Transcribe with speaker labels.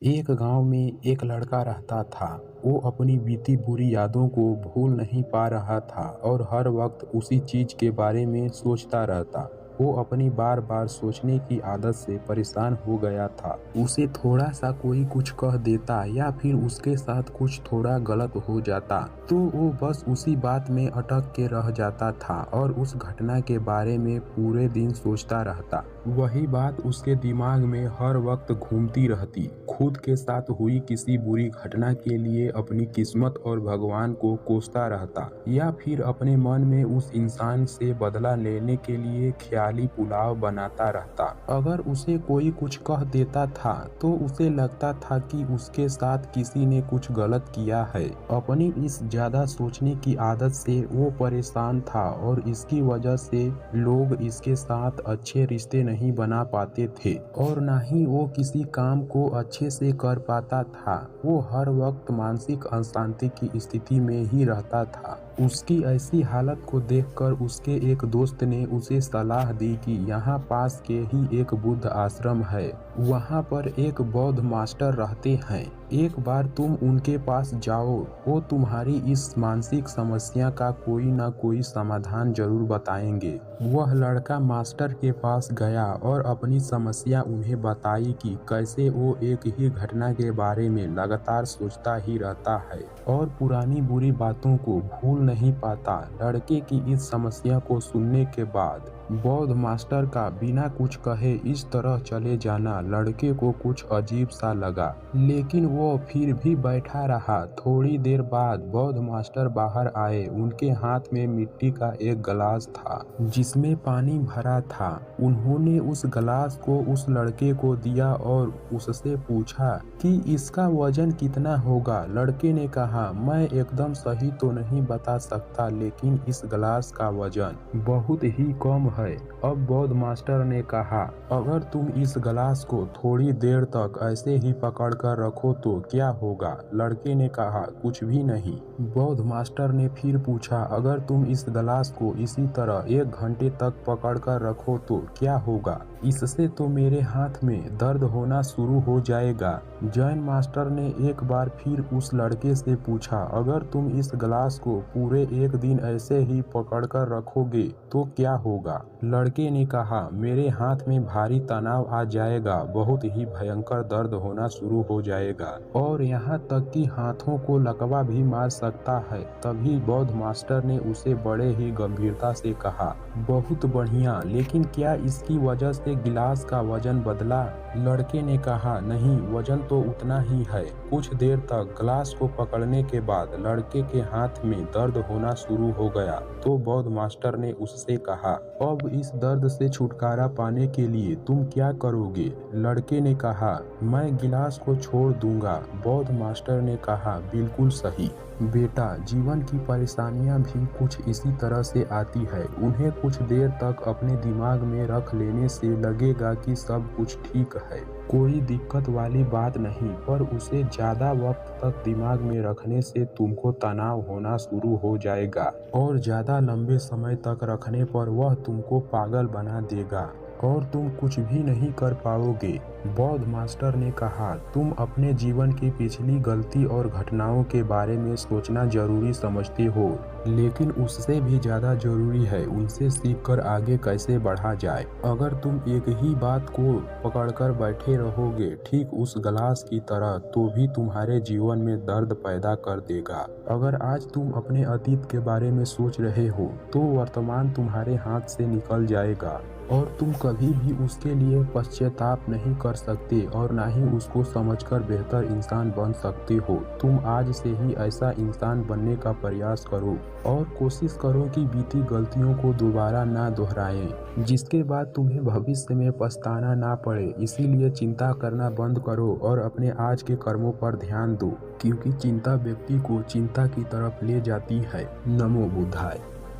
Speaker 1: एक गांव में एक लड़का रहता था। वो अपनी बीती बुरी यादों को भूल नहीं पा रहा था और हर वक्त उसी चीज के बारे में सोचता रहता। वो अपनी बार बार सोचने की आदत से परेशान हो गया था। उसे थोड़ा सा कोई कुछ कह देता या फिर उसके साथ कुछ थोड़ा गलत हो जाता तो वो बस उसी बात में अटक के रह जाता था और उस घटना के बारे में पूरे दिन सोचता रहता। वही बात उसके दिमाग में हर वक्त घूमती रहती। खुद के साथ हुई किसी बुरी घटना के लिए अपनी किस्मत और भगवान को कोसता रहता या फिर अपने मन में उस इंसान से बदला लेने के लिए ख्याली पुलाव बनाता रहता। अगर उसे कोई कुछ कह देता था तो उसे लगता था कि उसके साथ किसी ने कुछ गलत किया है। अपनी इस ज्यादा सोचने की आदत से वो परेशान था और इसकी वजह से लोग इसके साथ अच्छे रिश्ते नहीं बना पाते थे और ना ही वो किसी काम को अच्छे से कर पाता था। वो हर वक्त मानसिक अशांति की स्थिति में ही रहता था। उसकी ऐसी हालत को देखकर उसके एक दोस्त ने उसे सलाह दी कि यहाँ पास के ही एक बुद्ध आश्रम है, वहाँ पर एक बौद्ध मास्टर रहते हैं। एक बार तुम उनके पास जाओ, वो तुम्हारी इस मानसिक समस्या का कोई ना कोई समाधान जरूर बताएंगे। वह लड़का मास्टर के पास गया और अपनी समस्या उन्हें बताई कि कैसे वो एक ही घटना के बारे में लगातार सोचता ही रहता है और पुरानी बुरी बातों को भूल नहीं पाता। लड़के की इस समस्या को सुनने के बाद बौद्ध मास्टर का बिना कुछ कहे इस तरह चले जाना लड़के को कुछ अजीब सा लगा, लेकिन वो फिर भी बैठा रहा। थोड़ी देर बाद बौद्ध मास्टर बाहर आए। उनके हाथ में मिट्टी का एक गिलास था जिसमें पानी भरा था। उन्होंने उस गिलास को उस लड़के को दिया और उससे पूछा कि इसका वजन कितना होगा। लड़के ने कहा, मैं एकदम सही तो नहीं बता सकता, लेकिन इस गिलास का वजन बहुत ही कम है। अब बौद्ध मास्टर ने कहा, अगर तुम इस गिलास को थोड़ी देर तक ऐसे ही पकड़ कर रखो तो क्या होगा। लड़के ने कहा, कुछ भी नहीं। बौद्ध मास्टर ने फिर पूछा, अगर तुम इस गिलास को इसी तरह 1 घंटे तक पकड़ कर रखो तो क्या होगा। इससे तो मेरे हाथ में दर्द होना शुरू हो जाएगा। जैन मास्टर ने एक बार फिर उस लड़के से पूछा, अगर तुम इस गिलास को पूरे 1 दिन ऐसे ही पकड़ कर रखोगे तो क्या होगा। लड़के ने कहा, मेरे हाथ में भारी तनाव आ जाएगा, बहुत ही भयंकर दर्द होना शुरू हो जाएगा और यहाँ तक कि हाथों को लकवा भी मार सकता है। तभी बौद्ध मास्टर ने उसे बड़े ही गंभीरता से कहा, बहुत बढ़िया, लेकिन क्या इसकी वजह से गिलास का वजन बदला। लड़के ने कहा, नहीं, वजन तो उतना ही है। कुछ देर तक गिलास को पकड़ने के बाद लड़के के हाथ में दर्द होना शुरू हो गया तो बौद्ध मास्टर ने उससे कहा, अब इस दर्द से छुटकारा पाने के लिए तुम क्या करोगे। लड़के ने कहा, मैं गिलास को छोड़ दूंगा। बौद्ध मास्टर ने कहा, बिल्कुल सही बेटा, जीवन की परेशानियां भी कुछ इसी तरह से आती है। उन्हें कुछ देर तक अपने दिमाग में रख लेने से लगेगा कि सब कुछ ठीक है, कोई दिक्कत वाली बात नहीं, पर उसे ज्यादा वक्त तक दिमाग में रखने से तुमको तनाव होना शुरू हो जाएगा और ज्यादा लंबे समय तक रखने पर वह तुमको पागल बना देगा और तुम कुछ भी नहीं कर पाओगे। बौद्ध मास्टर ने कहा, तुम अपने जीवन की पिछली गलती और घटनाओं के बारे में सोचना जरूरी समझते हो, लेकिन उससे भी ज्यादा जरूरी है उनसे सीखकर आगे कैसे बढ़ा जाए। अगर तुम एक ही बात को पकड़कर बैठे रहोगे ठीक उस गिलास की तरह तो भी तुम्हारे जीवन में दर्द पैदा कर देगा। अगर आज तुम अपने अतीत के बारे में सोच रहे हो तो वर्तमान तुम्हारे हाथ से निकल जाएगा और तुम कभी भी उसके लिए पश्चाताप नहीं कर सकते और ना ही उसको समझकर बेहतर इंसान बन सकते हो। तुम आज से ही ऐसा इंसान बनने का प्रयास करो और कोशिश करो कि बीती गलतियों को दोबारा ना दोहराएं, जिसके बाद तुम्हें भविष्य में पछताना ना पड़े। इसीलिए चिंता करना बंद करो और अपने आज के कर्मों पर ध्यान दो, क्योंकि चिंता व्यक्ति को चिंता की तरफ ले जाती है। नमो बुद्धाय।